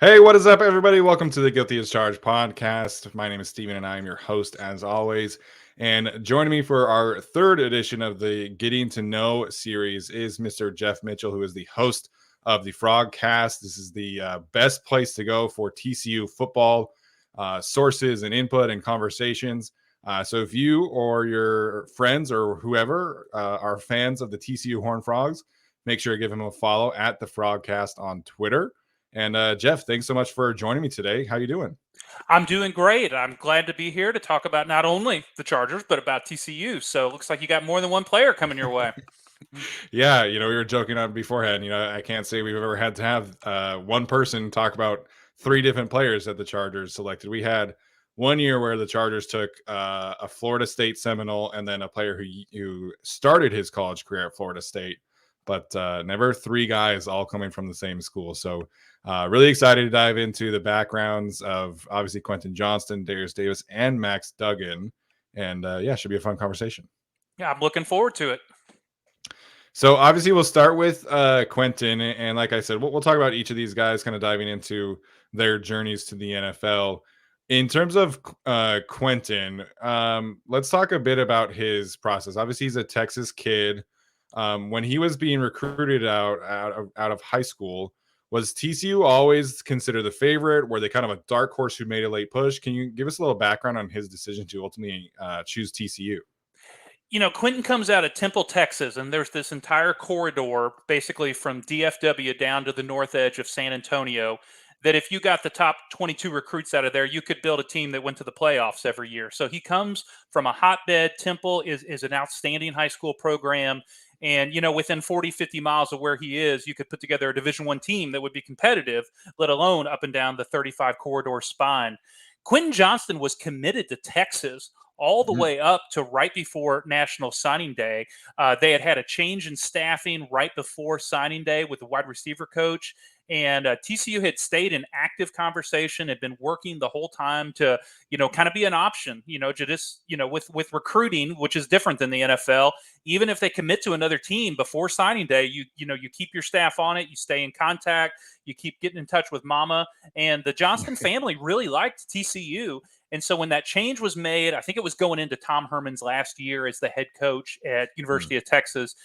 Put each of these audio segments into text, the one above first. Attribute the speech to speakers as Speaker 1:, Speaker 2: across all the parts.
Speaker 1: Hey, what is up, everybody? Welcome to the Guilty as Charged podcast. My name is Steven, and I am your host, as always. And joining me for our third edition of the Getting to Know series is Mr. Geoff Mitchell, who is the host of the Frogcast. This is the best place to go for TCU football sources and input and conversations. So if you or your friends or whoever are fans of the TCU Horned Frogs, make sure to give him a follow at the Frogcast on Twitter. And Geoff, thanks so much for joining me today. How you doing?
Speaker 2: I'm doing great. I'm glad to be here to talk about not only the Chargers, but about TCU. So it looks like you got more than one player coming your way.
Speaker 1: Yeah, we were joking on beforehand. I can't say we've ever had to have one person talk about three different players that the Chargers selected. We had one year where the Chargers took a Florida State Seminole and then a player who started his college career at Florida State, but never three guys all coming from the same school. So really excited to dive into the backgrounds of obviously Quentin Johnston, Derius Davis, and Max Duggan. And yeah, should be a fun conversation.
Speaker 2: Yeah, I'm looking forward to it.
Speaker 1: So obviously we'll start with Quentin, and like I said, we'll talk about each of these guys, kind of diving into their journeys to the NFL. In terms of Quentin, let's talk a bit about his process. Obviously, he's a Texas kid. When he was being recruited out of high school, was TCU always considered the favorite? Were they kind of a dark horse who made a late push? Can you give us a little background on his decision to ultimately choose TCU?
Speaker 2: Quentin comes out of Temple, Texas, and there's this entire corridor basically from DFW down to the north edge of San Antonio that if you got the top 22 recruits out of there, you could build a team that went to the playoffs every year. So he comes from a hotbed. Temple is an outstanding high school program. And, within 40, 50 miles of where he is, you could put together a Division I team that would be competitive, let alone up and down the 35 corridor spine. Quentin Johnston was committed to Texas all the way up to right before National Signing Day. They had a change in staffing right before signing day with the wide receiver coach. And TCU had stayed in active conversation, had been working the whole time to, kind of be an option, with recruiting, which is different than the NFL. Even if they commit to another team before signing day, you keep your staff on it, you stay in contact, you keep getting in touch with mama. And the Johnston family really liked TCU. And so when that change was made, I think it was going into Tom Herman's last year as the head coach at University of Texas.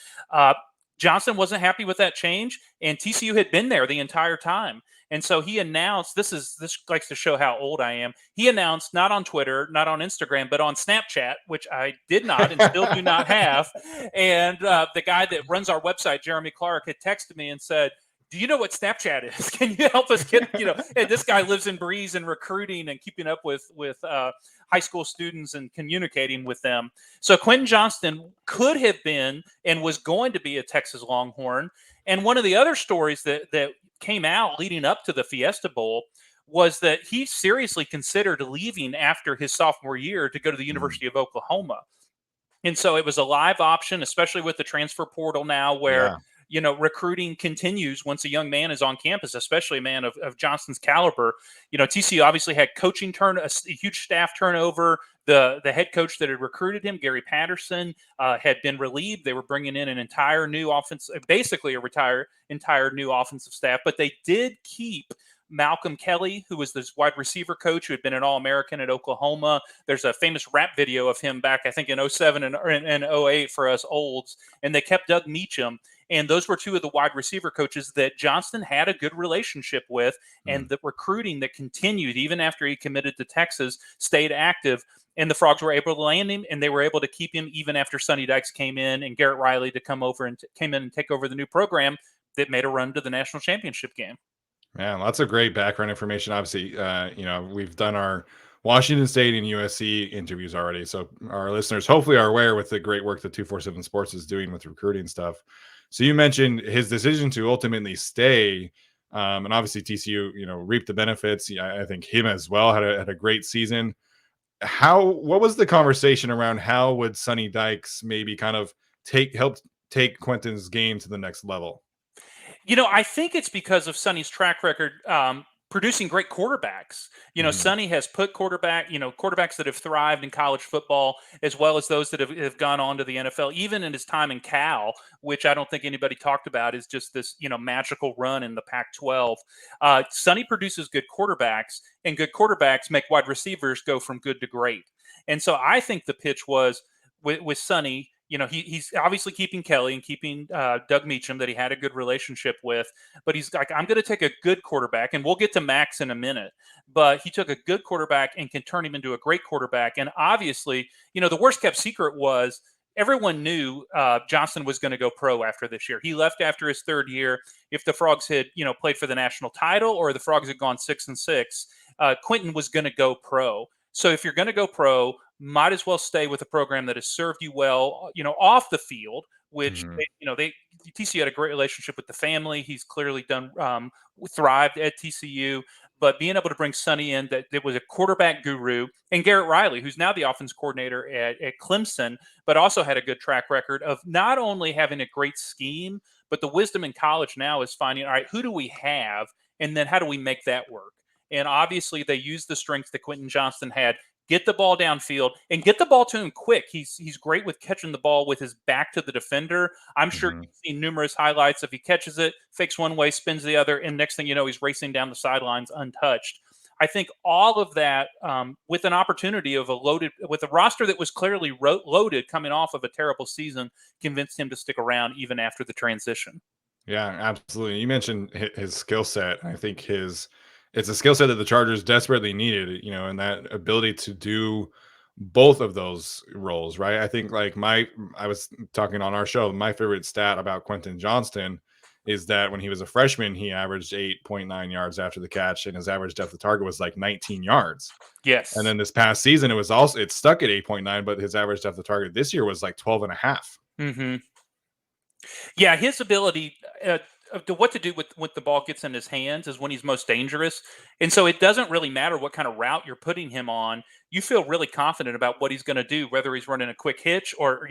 Speaker 2: Johnston wasn't happy with that change, and TCU had been there the entire time. And so he announced, this likes to show how old I am. He announced, not on Twitter, not on Instagram, but on Snapchat, which I did not and still do not have. And the guy that runs our website, Jeremy Clark, had texted me and said, do you know what Snapchat is? Can you help us get, and this guy lives and breathes in recruiting and keeping up with high school students and communicating with them. So Quentin Johnston could have been and was going to be a Texas Longhorn. And one of the other stories that came out leading up to the Fiesta Bowl was that he seriously considered leaving after his sophomore year to go to the University of Oklahoma. And so it was a live option, especially with the transfer portal now where recruiting continues once a young man is on campus, especially a man of Johnston's caliber. TCU obviously had a huge staff turnover. The head coach that had recruited him, Gary Patterson, had been relieved. They were bringing in an entire new entire new offensive staff, but they did keep Malcolm Kelly, who was this wide receiver coach who had been an All-American at Oklahoma. There's a famous rap video of him back, I think, in 07 and 08 for us olds. And they kept Doug Meacham. And those were two of the wide receiver coaches that Johnston had a good relationship with. And the recruiting that continued, even after he committed to Texas, stayed active. And the Frogs were able to land him, and they were able to keep him even after Sonny Dykes came in and Garrett Riley to came in and take over the new program that made a run to the national championship game.
Speaker 1: Man, lots of great background information. Obviously, we've done our Washington State and USC interviews already, so our listeners hopefully are aware with the great work that 247 Sports is doing with recruiting stuff. So you mentioned his decision to ultimately stay, and obviously TCU, reaped the benefits. I think him as well had a great season. What was the conversation around how would Sonny Dykes maybe kind of help take Quentin's game to the next level?
Speaker 2: I think it's because of Sonny's track record producing great quarterbacks.
Speaker 1: Mhm.
Speaker 2: Sonny has put quarterbacks that have thrived in college football, as well as those that have gone on to the NFL, even in his time in Cal, which I don't think anybody talked about, is just this, magical run in the Pac-12. Sonny produces good quarterbacks, and good quarterbacks make wide receivers go from good to great. And so I think the pitch was with Sonny, he's obviously keeping Kelly and keeping Doug Meacham that he had a good relationship with, but he's like, I'm going to take a good quarterback, and we'll get to Max in a minute, but he took a good quarterback and can turn him into a great quarterback. And obviously, the worst kept secret was everyone knew Johnston was going to go pro after this year. He left after his third year. If the Frogs had, played for the national title, or the Frogs had gone 6-6, Quentin was going to go pro. So if you're going to go pro, might as well stay with a program that has served you well, off the field, which, TCU had a great relationship with the family. He's clearly thrived at TCU, but being able to bring Sonny in, that was a quarterback guru, and Garrett Riley, who's now the offense coordinator at Clemson, but also had a good track record of not only having a great scheme, but the wisdom in college now is finding, all right, who do we have? And then how do we make that work? And obviously they used the strengths that Quentin Johnston had. Get the ball downfield and get the ball to him quick. He's great with catching the ball with his back to the defender. I'm sure you've seen numerous highlights of he catches it, fakes one way, spins the other, and next thing you know, he's racing down the sidelines untouched. I think all of that, with an opportunity of with a roster that was clearly loaded coming off of a terrible season, convinced him to stick around even after the transition.
Speaker 1: Yeah, absolutely. You mentioned his skill set. I think it's a skill set that the Chargers desperately needed, and that ability to do both of those roles, right? I think I was talking on our show, my favorite stat about Quentin Johnston is that when he was a freshman, he averaged 8.9 yards after the catch, and his average depth of target was like 19 yards.
Speaker 2: Yes.
Speaker 1: And then this past season, it stuck at 8.9, but his average depth of target this year was like 12.5.
Speaker 2: Mm-hmm. Yeah, his ability to what to do with the ball gets in his hands is when he's most dangerous. And so it doesn't really matter what kind of route you're putting him on. You feel really confident about what he's going to do, whether he's running a quick hitch or,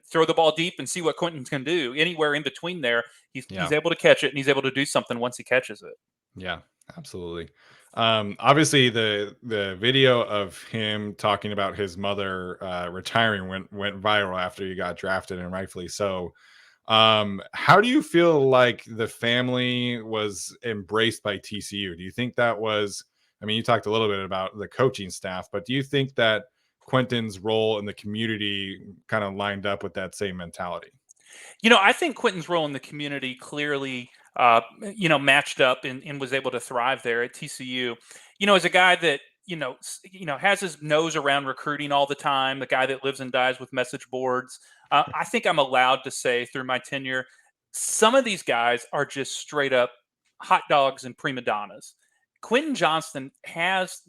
Speaker 2: throw the ball deep and see what Quentin's can do. Anywhere in between there, he's able to catch it, and he's able to do something once he catches it.
Speaker 1: Yeah, absolutely. Obviously the video of him talking about his mother retiring went viral after he got drafted, and rightfully so. How do you feel like the family was embraced by TCU? Do you think that was, you talked a little bit about the coaching staff, but do you think that Quentin's role in the community kind of lined up with that same mentality?
Speaker 2: I think Quentin's role in the community clearly, matched up and was able to thrive there at TCU. As a guy that, has his nose around recruiting all the time, the guy that lives and dies with message boards. I think I'm allowed to say through my tenure, some of these guys are just straight up hot dogs and prima donnas. Quentin Johnston has,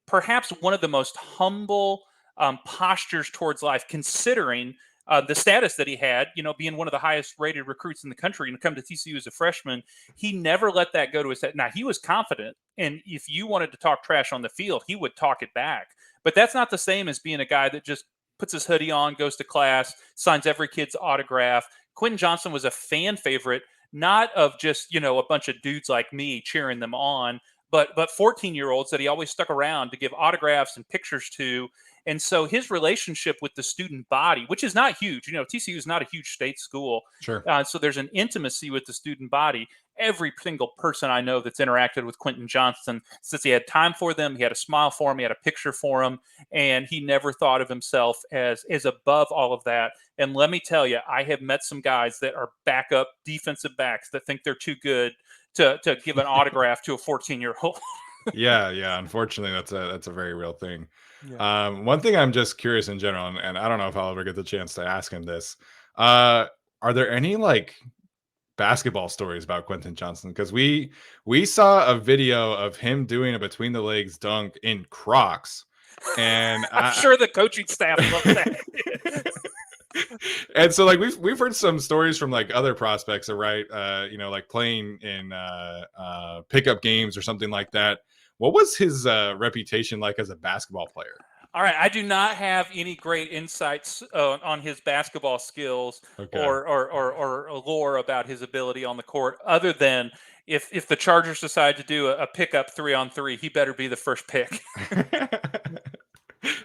Speaker 2: perhaps one of the most humble postures towards life, considering the status that he had, being one of the highest rated recruits in the country and come to TCU as a freshman. He never let that go to his head. Now, he was confident, and if you wanted to talk trash on the field, he would talk it back. But that's not the same as being a guy that just puts his hoodie on, goes to class, signs every kid's autograph. Quentin Johnston was a fan favorite, not of just, a bunch of dudes like me cheering them on, but 14-year-olds that he always stuck around to give autographs and pictures to. And so his relationship with the student body, which is not huge, TCU is not a huge state school.
Speaker 1: Sure.
Speaker 2: So there's an intimacy with the student body. Every single person I know that's interacted with Quentin Johnston says he had time for them. He had a smile for them. He had a picture for them. And he never thought of himself as above all of that. And let me tell you, I have met some guys that are backup defensive backs that think they're too good to give an autograph to a 14-year-old.
Speaker 1: Yeah. Unfortunately, that's a very real thing.
Speaker 2: Yeah.
Speaker 1: One thing I'm just curious in general, and I don't know if I'll ever get the chance to ask him this. Are there any basketball stories about Quentin Johnston? Because we saw a video of him doing a between the legs dunk in Crocs, and
Speaker 2: I'm sure the coaching staff loved that.
Speaker 1: And so we've heard some stories from other prospects, right? Playing in pickup games or something like that. What was his reputation like as a basketball player?
Speaker 2: All right, I do not have any great insights on his basketball skills or lore about his ability on the court, other than if the Chargers decide to do a pickup 3-on-3, he better be the first pick.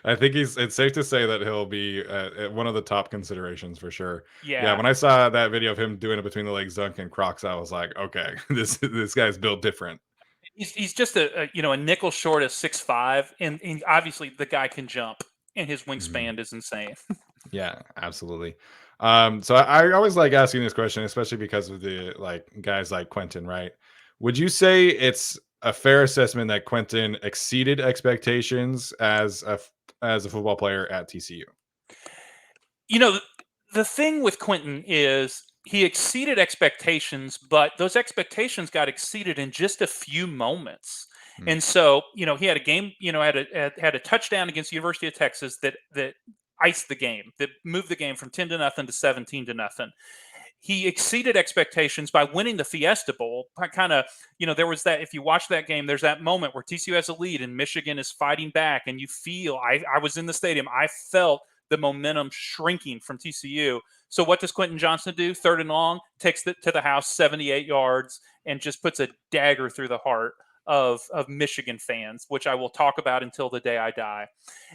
Speaker 1: I think it's safe to say that he'll be one of the top considerations for sure. Yeah,
Speaker 2: Yeah.
Speaker 1: when I saw that video of him doing it between the legs dunk and Crocs, I was like, okay, this guy's built different.
Speaker 2: He's just a nickel short of 6'5", and obviously the guy can jump, and his wingspan is insane.
Speaker 1: Yeah, absolutely. So I always like asking this question, especially because of the guys like Quentin, right? Would you say it's a fair assessment that Quentin exceeded expectations as a football player at TCU?
Speaker 2: The thing with Quentin is he exceeded expectations, but those expectations got exceeded in just a few moments.
Speaker 1: Mm.
Speaker 2: And so, he had a game, had a touchdown against the University of Texas that iced the game, that moved the game from 10-0 to 17-0. He exceeded expectations by winning the Fiesta Bowl. Kind of, there was that, if you watch that game, there's that moment where TCU has a lead and Michigan is fighting back, and you feel, I was in the stadium, I felt the momentum shrinking from TCU. So what does Quentin Johnston do? 3rd and long, takes it to the house, 78 yards, and just puts a dagger through the heart of Michigan fans, which I will talk about until the day I die.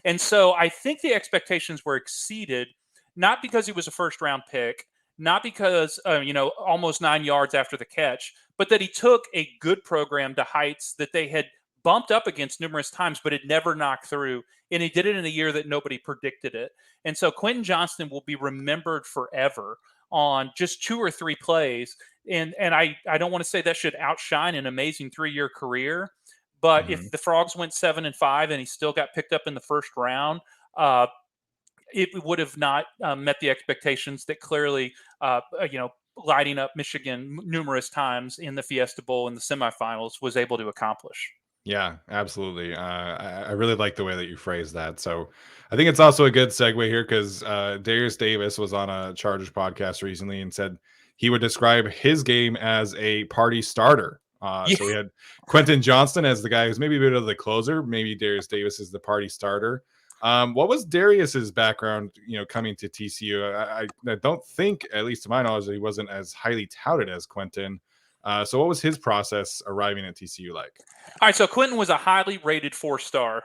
Speaker 2: And so I think the expectations were exceeded, not because he was a first-round pick, not because, almost 9 yards after the catch, but that he took a good program to heights that they had bumped up against numerous times, but it never knocked through. And he did it in a year that nobody predicted it. And so Quentin Johnston will be remembered forever on just 2 or 3 plays. And I don't want to say that should outshine an amazing 3-year career, but if the Frogs went 7-5 and he still got picked up in the first round, it would have not met the expectations that clearly, lighting up Michigan numerous times in the Fiesta Bowl in the semifinals was able to accomplish.
Speaker 1: Yeah, absolutely. I really like the way that you phrased that. So I think it's also a good segue here because Darius Davis was on a Chargers podcast recently and said he would describe his game as a party starter. So we had Quentin Johnston as the guy who's maybe a bit of the closer. Maybe Darius Davis is the party starter. What was Darius's background, coming to TCU? I don't think, at least to my knowledge, that he wasn't as highly touted as Quentin. So what was his process arriving at TCU like?
Speaker 2: All right, so Quentin was a highly rated 4-star.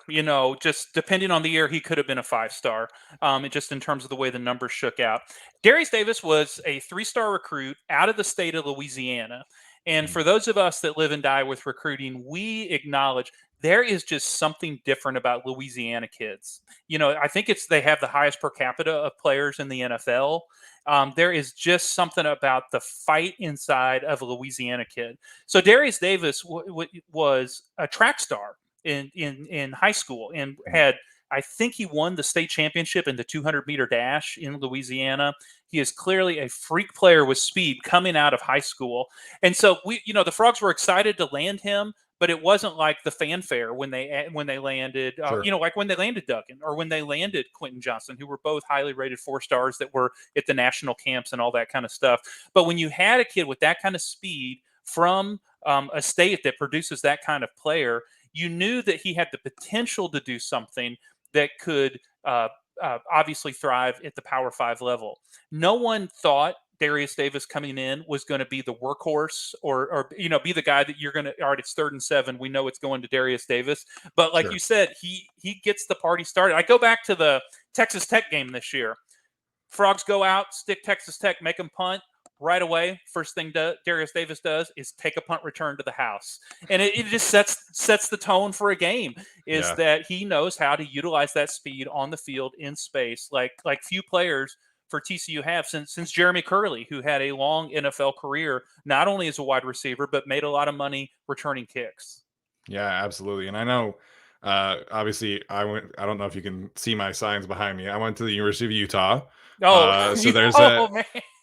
Speaker 2: Just depending on the year, he could have been a 5-star, just in terms of the way the numbers shook out. Darius Davis was a 3-star recruit out of the state of Louisiana. And for those of us that live and die with recruiting, we acknowledge there is just something different about Louisiana kids. I think they have the highest per capita of players in the NFL. There is just something about the fight inside of a Louisiana kid. So Darius Davis was a track star in high school and I think he won the state championship in the 200-meter dash in Louisiana. He is clearly a freak player with speed coming out of high school. And so the Frogs were excited to land him, but it wasn't like the fanfare when they landed, like when they landed Duggan or when they landed Quentin Johnston, who were both highly rated 4-stars that were at the national camps and all that kind of stuff. But when you had a kid with that kind of speed from a state that produces that kind of player, you knew that he had the potential to do something that could obviously thrive at the Power 5 level. No one thought Darius Davis coming in was going to be the workhorse or be the guy that you're going to, all right, it's 3rd and 7. We know it's going to Darius Davis. But like you said, he gets the party started. I go back to the Texas Tech game this year. Frogs go out, stick Texas Tech, make them punt. Right away, first thing Darius Davis does is take a punt return to the house. And it just sets the tone for a game, that he knows how to utilize that speed on the field in space like few players for TCU have since Jeremy Curley, who had a long NFL career, not only as a wide receiver, but made a lot of money returning kicks.
Speaker 1: Yeah, absolutely. And I know, obviously, I don't know if you can see my signs behind me. I went to the University of Utah. So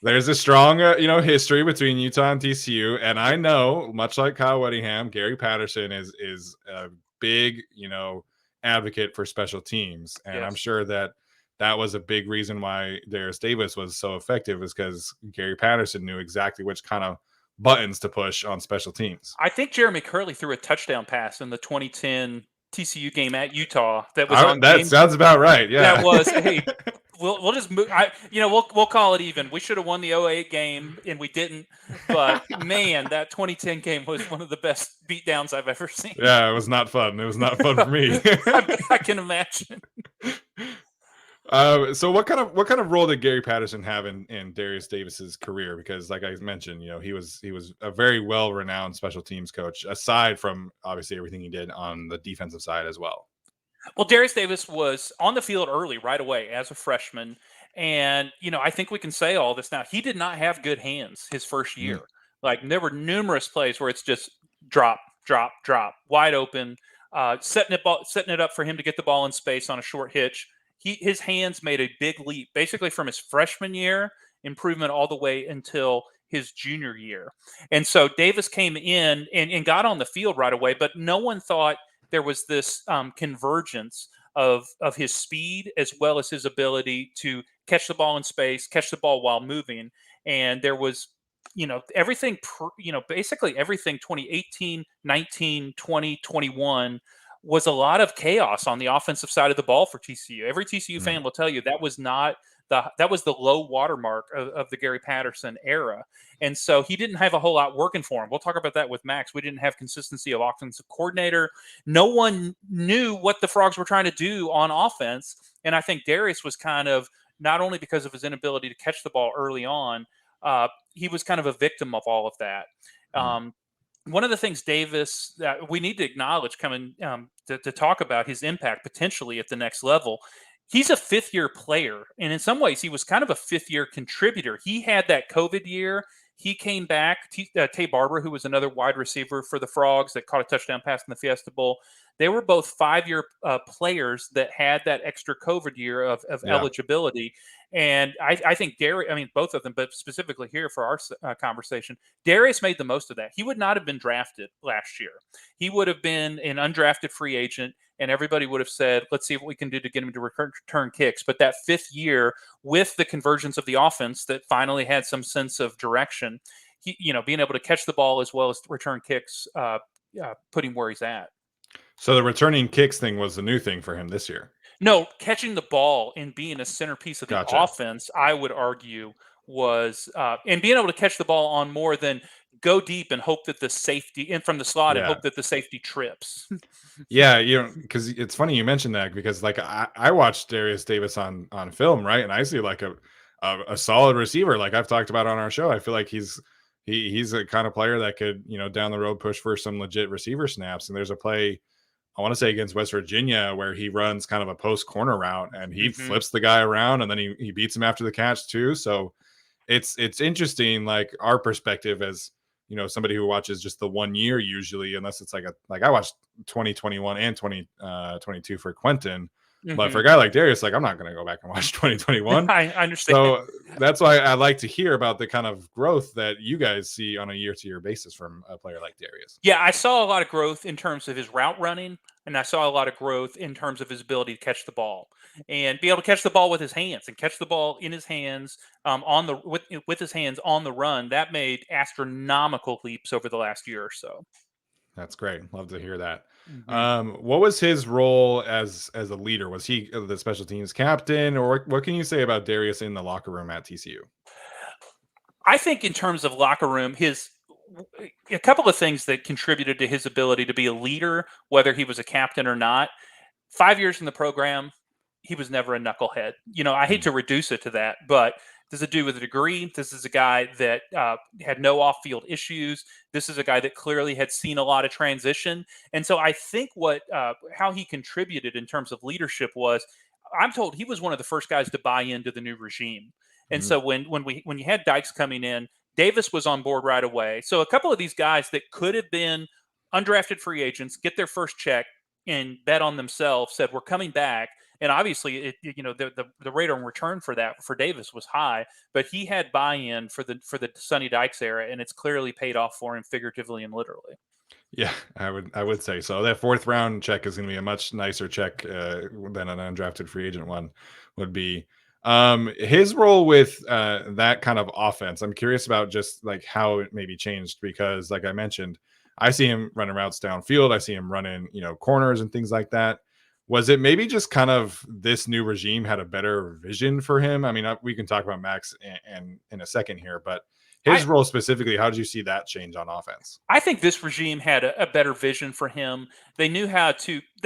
Speaker 1: there's a strong, history between Utah and TCU. And I know, much like Kyle Weddingham, Gary Patterson is a big, advocate for special teams. And I'm sure that was a big reason why Darius Davis was so effective, is because Gary Patterson knew exactly which kind of buttons to push on special teams.
Speaker 2: I think Jeremy Curley threw a touchdown pass in the 2010 TCU game at Utah. That was
Speaker 1: that sounds about right. Yeah,
Speaker 2: that was We'll just move. We'll call it even. We should have won the '08 game and we didn't. But man, that 2010 game was one of the best beatdowns I've ever seen.
Speaker 1: Yeah, it was not fun. It was not fun for me.
Speaker 2: I can imagine.
Speaker 1: So what kind of role did Gary Patterson have in Darius Davis's career? Because like I mentioned, he was a very well renowned special teams coach, aside from obviously everything he did on the defensive side as well.
Speaker 2: Well, Darius Davis was on the field early, right away as a freshman. And, I think we can say all this now. He did not have good hands his first year. Like, there were numerous plays where it's just drop, drop, drop, wide open, setting it up for him to get the ball in space on a short hitch. His hands made a big leap, basically from his freshman year, improvement all the way until his junior year. And so Davis came in and got on the field right away, but no one thought there was this convergence of his speed as well as his ability to catch the ball in space, catch the ball while moving. And there was, everything, basically everything 2018, 19, 20, 21 was a lot of chaos on the offensive side of the ball for TCU. Every TCU fan will tell you that was the low watermark of the Gary Patterson era. And so he didn't have a whole lot working for him. We'll talk about that with Max. We didn't have consistency of offensive coordinator. No one knew what the Frogs were trying to do on offense. And I think Darius was kind of, not only because of his inability to catch the ball early on, he was kind of a victim of all of that. One of the things Davis that we need to acknowledge coming to talk about his impact potentially at the next level, he's a fifth-year player, and in some ways he was kind of a fifth-year contributor. He had that COVID year. He came back. Tay Barber, who was another wide receiver for the Frogs that caught a touchdown pass in the Fiesta Bowl, they were both five-year players that had that extra COVID year of eligibility. And I think both of them, but specifically here for our conversation, Darius made the most of that. He would not have been drafted last year. He would have been an undrafted free agent, and everybody would have said, let's see what we can do to get him to return kicks. But that fifth year, with the convergence of the offense that finally had some sense of direction, being able to catch the ball as well as return kicks, put him where he's at.
Speaker 1: So the returning kicks thing was the new thing for him this year.
Speaker 2: No, catching the ball and being a centerpiece of the offense, I would argue, was and being able to catch the ball on more than go deep and hope that the safety in from the slot and hope that the safety trips.
Speaker 1: Yeah, because it's funny you mentioned that, because like I watched Darius Davis on film, right, and I see like a solid receiver, like I've talked about on our show. I feel like he's a kind of player that could down the road push for some legit receiver snaps. And there's a play, I want to say against West Virginia, where he runs kind of a post corner route and he flips the guy around and then he beats him after the catch too. So it's interesting, like our perspective as somebody who watches just the 1 year usually, unless it's like I watched 2021 and 2022 for Quentin. But for a guy like Darius, like I'm not going to go back and watch 2021.
Speaker 2: I understand.
Speaker 1: So that's why I like to hear about the kind of growth that you guys see on a year-to-year basis from a player like Darius.
Speaker 2: Yeah, I saw a lot of growth in terms of his route running, and I saw a lot of growth in terms of his ability to catch the ball and be able to catch the ball with his hands and catch the ball in his hands with his hands on the run. That made astronomical leaps over the last year or so.
Speaker 1: That's great. Love to hear that. What was his role as a leader? Was he the special teams captain, or what can you say about Darius in the locker room at TCU?
Speaker 2: I think in terms of locker room, a couple of things that contributed to his ability to be a leader, whether he was a captain or not. 5 years in the program, he was never a knucklehead. I hate to reduce it to that, but this is a dude with a degree. This is a guy that had no off-field issues. This is a guy that clearly had seen a lot of transition. And so I think how he contributed in terms of leadership was, I'm told he was one of the first guys to buy into the new regime. And so when you had Dykes coming in, Davis was on board right away. So a couple of these guys that could have been undrafted free agents, get their first check and bet on themselves, said, we're coming back. And obviously, the rate on return for that for Davis was high, but he had buy-in for the Sonny Dykes era, and it's clearly paid off for him figuratively and literally.
Speaker 1: Yeah, I would say so. That fourth round check is going to be a much nicer check than an undrafted free agent one would be. His role with that kind of offense, I'm curious about just like how it maybe changed, because like I mentioned, I see him running routes downfield. I see him running, corners and things like that. Was it maybe just kind of this new regime had a better vision for him? I mean, we can talk about Max and in a second here, but
Speaker 2: I
Speaker 1: his role specifically, how did you see that change on offense?
Speaker 2: I think this regime had a better vision for him. They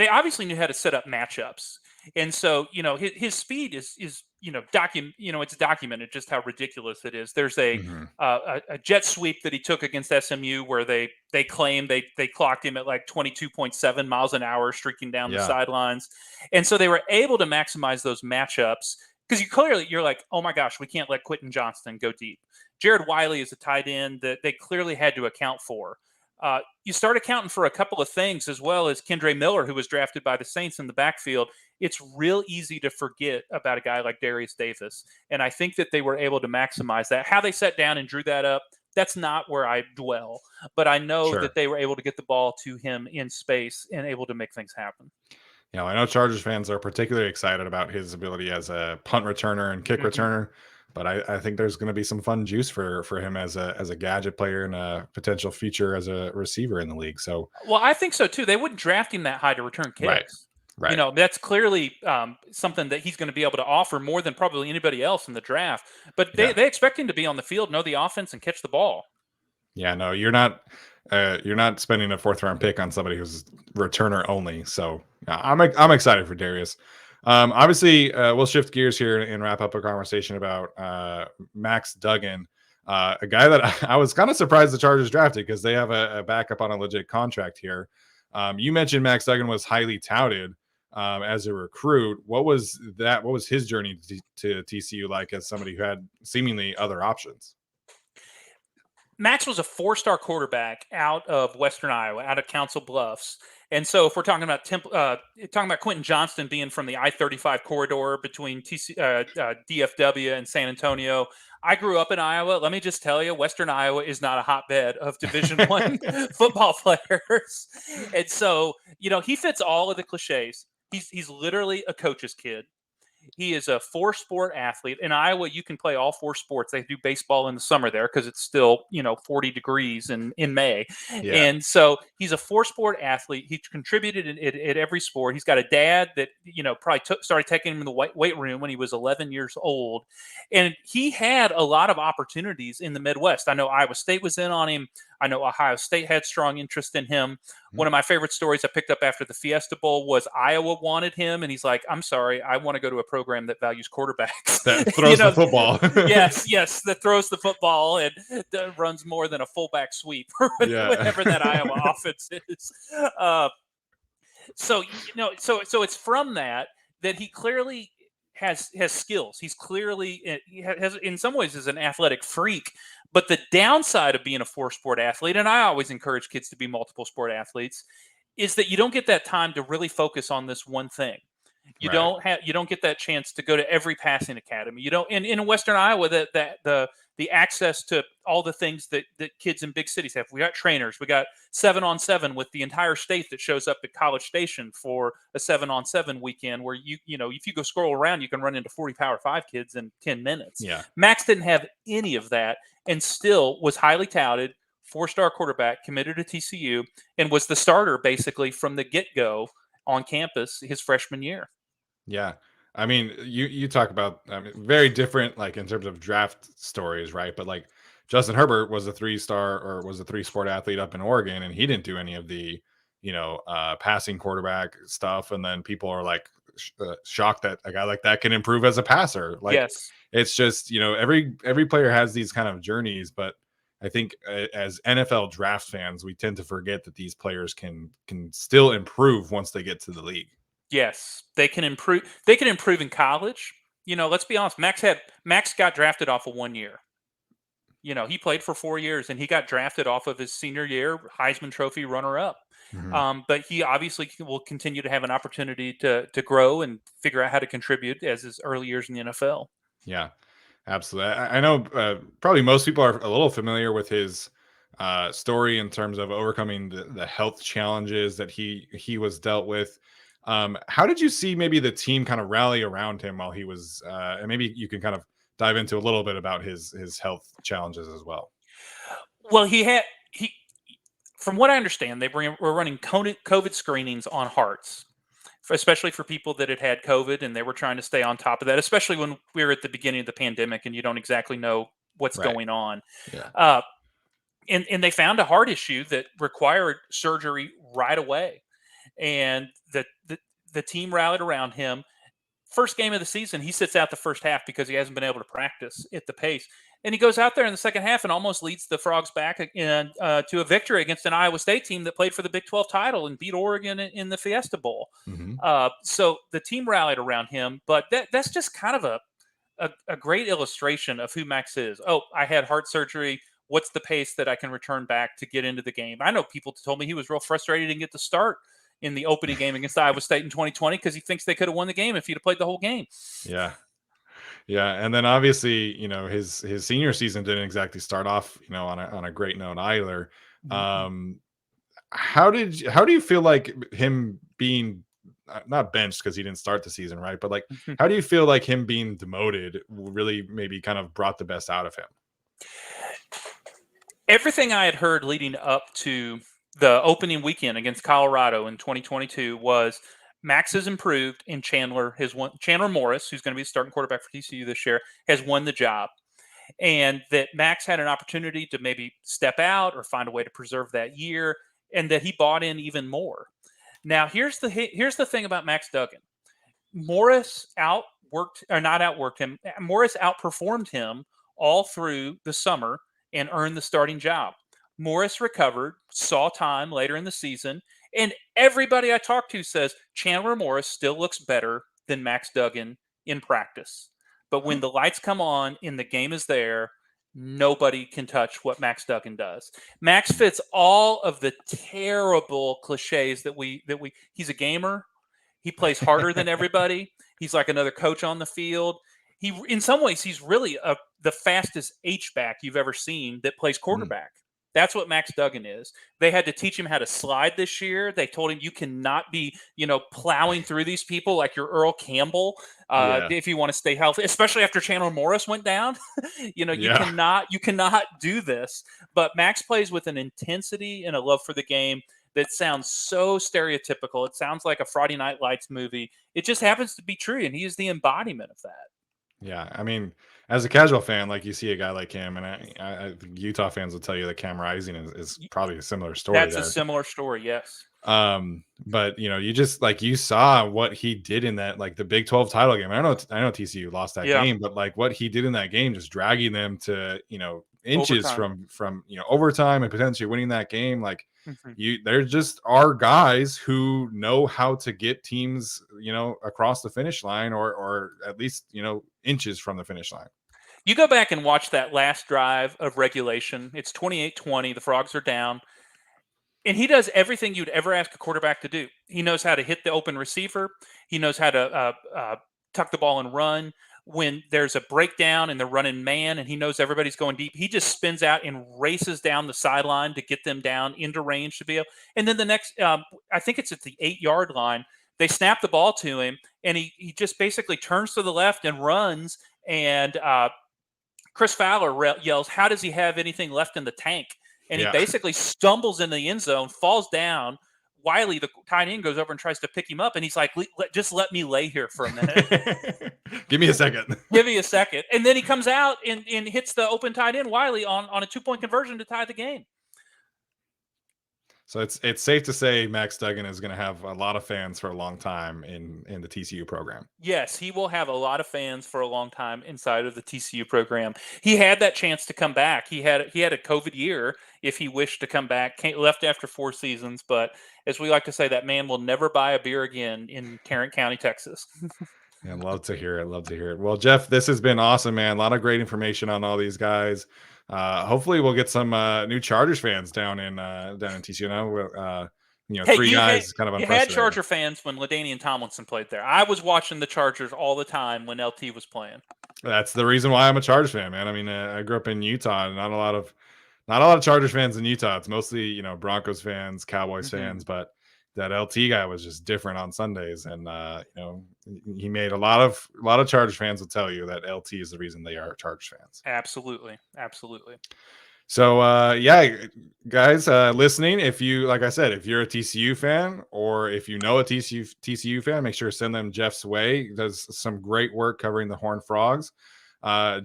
Speaker 2: obviously knew how to set up matchups. And so, his speed is, it's documented just how ridiculous it is. There's
Speaker 1: Hmm.
Speaker 2: a jet sweep that he took against SMU where they claim they clocked him at like 22.7 miles an hour streaking down the
Speaker 1: Yeah,
Speaker 2: sidelines. And so they were able to maximize those matchups because you're like, oh my gosh, we can't let Quentin Johnston go deep. Jared Wiley is a tight end that they clearly had to account for. You start accounting for a couple of things as well as Kendre Miller, who was drafted by the Saints in the backfield. It's real easy to forget about a guy like Darius Davis. And I think that they were able to maximize that. How they sat down and drew that up, that's not where I dwell. But I know
Speaker 1: sure.
Speaker 2: that they were able to get the ball to him in space and able to make things happen.
Speaker 1: I know Chargers fans are particularly excited about his ability as a punt returner and kick
Speaker 2: Mhm.
Speaker 1: returner, but I think there's going to be some fun juice for him as a gadget player and a potential future as a receiver in the league. So,
Speaker 2: Well, I think so too. They wouldn't draft him that high to return
Speaker 1: right,
Speaker 2: kicks.
Speaker 1: right,
Speaker 2: That's clearly something that he's going to be able to offer more than probably anybody else in the draft. But they,
Speaker 1: yeah,
Speaker 2: they expect him to be on the field, know the offense, and catch the ball.
Speaker 1: yeah. No, you're not spending a fourth round pick on somebody who's returner only. So, I'm excited for Darius. Obviously, we'll shift gears here and wrap up a conversation about Max Duggan, a guy that I was kind of surprised the Chargers drafted because they have a backup on a legit contract here. You mentioned Max Duggan was highly touted as a recruit. What was that? What was his journey to TCU like as somebody who had seemingly other options?
Speaker 2: Max was a four-star quarterback out of Western Iowa, out of Council Bluffs. And so, if we're talking about Quentin Johnston being from the I-35 corridor between DFW and San Antonio, I grew up in Iowa. Let me just tell you, Western Iowa is not a hotbed of Division One football players, and so he fits all of the cliches. He's literally a coach's kid. He is a four-sport athlete. In Iowa, you can play all four sports. They do baseball in the summer there because it's still, 40 degrees in May.
Speaker 1: Yeah,
Speaker 2: And so he's a four-sport athlete. He contributed at every sport. He's got a dad that, probably started taking him in the weight room when he was 11 years old. And he had a lot of opportunities in the Midwest. I know Iowa State was in on him. I know Ohio State had strong interest in him. One of my favorite stories I picked up after the Fiesta Bowl was Iowa wanted him, and he's like, "I'm sorry, I want to go to a program that values quarterbacks,
Speaker 1: that throws the football.
Speaker 2: yes, that throws the football and runs more than a fullback sweep, or
Speaker 1: Yeah.
Speaker 2: whatever that Iowa offense is." So it's from that he clearly has skills. He's clearly he has in some ways is an athletic freak. But the downside of being a four-sport athlete, and I always encourage kids to be multiple sport athletes, is that you don't get that time to really focus on this one thing.
Speaker 1: Right.
Speaker 2: You don't get that chance to go to every passing academy. You don't in Western Iowa the access to all the things that kids in big cities have. We got trainers. We got 7-on-7 with the entire state that shows up at College Station for a 7-on-7 weekend where if you go scroll around, you can run into 40 Power 5 kids in 10 minutes.
Speaker 1: Yeah.
Speaker 2: Max didn't have any of that and still was highly touted, four-star quarterback, committed to TCU, and was the starter basically from the get-go on campus his freshman year.
Speaker 1: Yeah. I mean, you talk about very different, like in terms of draft stories, right? But like Justin Herbert was a 3-star or was a 3-sport athlete up in Oregon, and he didn't do any of the, passing quarterback stuff. And then people are like shocked that a guy like that can improve as a passer. Like
Speaker 2: Yes.
Speaker 1: it's just, every player has these kind of journeys, but I think as NFL draft fans, we tend to forget that these players can still improve once they get to the league.
Speaker 2: Yes, they can improve. They can improve in college. Let's be honest. Max got drafted off of 1 year. He played for 4 years and he got drafted off of his senior year, Heisman Trophy runner-up.
Speaker 1: Mhm.
Speaker 2: But he obviously will continue to have an opportunity to grow and figure out how to contribute as his early years in the NFL.
Speaker 1: Yeah, absolutely. I know probably most people are a little familiar with his story in terms of overcoming the health challenges that he was dealt with. How did you see maybe the team kind of rally around him while he was, and maybe you can kind of dive into a little bit about his health challenges as well.
Speaker 2: Well, from what I understand, were running COVID screenings on hearts especially for people that had COVID and they were trying to stay on top of that, especially when we were at the beginning of the pandemic and you don't exactly know what's going on.
Speaker 1: Yeah.
Speaker 2: And they found a heart issue that required surgery right away. And the team rallied around him. First game of the season, he sits out the first half because he hasn't been able to practice at the pace. And he goes out there in the second half and almost leads the Frogs back to a victory against an Iowa State team that played for the Big 12 title and beat Oregon in the Fiesta Bowl.
Speaker 1: Mm-hmm.
Speaker 2: So the team rallied around him. But that's just kind of a great illustration of who Max is. Oh, I had heart surgery. What's the pace that I can return back to get into the game? I know people told me he was real frustrated and get the start in the opening game against Iowa State in 2020 because he thinks they could have won the game if he'd have played the whole game.
Speaker 1: Yeah. And then obviously, his senior season didn't exactly start off, on a great note either.
Speaker 2: Mm-hmm.
Speaker 1: How do you feel like him being not benched because he didn't start the season, right? But like, how do you feel like him being demoted really maybe kind of brought the best out of him?
Speaker 2: Everything I had heard leading up to the opening weekend against Colorado in 2022 was Max has improved and Chandler Morris, who's going to be the starting quarterback for TCU this year, has won the job. And that Max had an opportunity to maybe step out or find a way to preserve that year, and that he bought in even more. Now, here's the thing about Max Duggan. Morris outperformed him all through the summer and earned the starting job. Morris recovered, saw time later in the season, and everybody I talked to says Chandler Morris still looks better than Max Duggan in practice. But when the lights come on and the game is there, nobody can touch what Max Duggan does. Max fits all of the terrible cliches that he's a gamer. He plays harder than everybody. He's like another coach on the field. In some ways, he's really the fastest H-back you've ever seen that plays quarterback. That's what Max Duggan is. They had to teach him how to slide this year. They told him you cannot be, plowing through these people like you're Earl Campbell if you want to stay healthy, especially after Chandler Morris went down. You cannot do this. But Max plays with an intensity and a love for the game that sounds so stereotypical. It sounds like a Friday Night Lights movie. It just happens to be true, and he is the embodiment of that.
Speaker 1: Yeah, I mean, as a casual fan, like you see a guy like him, and I think Utah fans will tell you that Cam Rising is probably a similar story.
Speaker 2: That's a similar story, yes.
Speaker 1: But you just like you saw what he did in that the Big 12 title game. I know TCU lost that game, but like what he did in that game, just dragging them to inches
Speaker 2: overtime.
Speaker 1: from overtime and potentially winning that game. Like there just are guys who know how to get teams across the finish line or at least inches from the finish line.
Speaker 2: You go back and watch that last drive of regulation. It's 28-20. The Frogs are down. And he does everything you'd ever ask a quarterback to do. He knows how to hit the open receiver. He knows how to tuck the ball and run. When there's a breakdown and they're running man and he knows everybody's going deep, he just spins out and races down the sideline to get them down into range to be able. And then the next, I think it's at the 8-yard line, they snap the ball to him and he just basically turns to the left and runs. And Chris Fowler yells, "How does he have anything left in the tank?" And he basically stumbles in the end zone, falls down. Wiley, the tight end, goes over and tries to pick him up. And he's like, just let me lay here for a minute.
Speaker 1: Give me a second.
Speaker 2: Give me a second. And then he comes out and hits the open tight end, Wiley, on a 2-point conversion to tie the game.
Speaker 1: So it's safe to say Max Duggan is going to have a lot of fans for a long time in the TCU program.
Speaker 2: Yes, he will have a lot of fans for a long time inside of the TCU program. He had that chance to come back. He had a COVID year if he wished to come back. Left after 4 seasons, but as we like to say, that man will never buy a beer again in Tarrant County, Texas.
Speaker 1: Yeah, love to hear it. Well, Geoff, this has been awesome, man. A lot of great information on all these guys. Hopefully we'll get some new Chargers fans down in TCU now. Three guys kind of unprecedented.
Speaker 2: You had Charger fans when LaDainian Tomlinson played there. I was watching the Chargers all the time when LT was playing.
Speaker 1: That's the reason why I'm a Chargers fan, man. I mean, I grew up in Utah, and not a lot of Chargers fans in Utah. It's mostly Broncos fans, Cowboys fans, but that LT guy was just different on Sundays, and he made a lot of Chargers fans will tell you that LT is the reason they are Chargers fans.
Speaker 2: Absolutely.
Speaker 1: So yeah, guys, listening, if you, like I said, if you're a TCU fan or if you know a TCU fan, make sure to send them Jeff's way. He does some great work covering the Horned Frogs.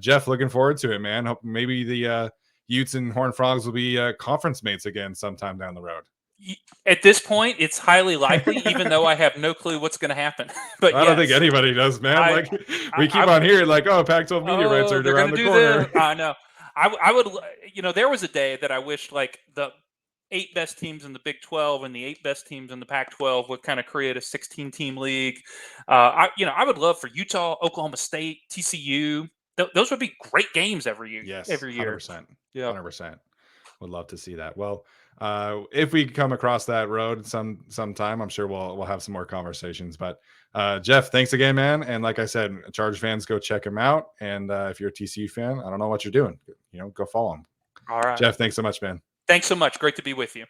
Speaker 1: Jeff, looking forward to it, man. Hope maybe the Utes and Horned Frogs will be conference mates again sometime down the road.
Speaker 2: At this point, it's highly likely, even though I have no clue what's going to happen. But
Speaker 1: I don't think anybody does, man. We keep on hearing like, oh, Pac-12 media rights are around the corner.
Speaker 2: I know. I would, there was a day that I wished like the 8 best teams in the Big 12 and the 8 best teams in the Pac-12 would kind of create a 16-team league. I would love for Utah, Oklahoma State, TCU. Those would be great games every year.
Speaker 1: Yes,
Speaker 2: every year.
Speaker 1: 100%.
Speaker 2: Yeah,
Speaker 1: 100%. Would love to see that. Well, if we come across that road sometime, I'm sure we'll have some more conversations. But Jeff, thanks again, man. And like I said, Charge fans, go check him out. And if you're a TCU fan, I don't know what you're doing. Go follow him.
Speaker 2: All right,
Speaker 1: Jeff, thanks so much, man.
Speaker 2: Thanks so much. Great to be with you.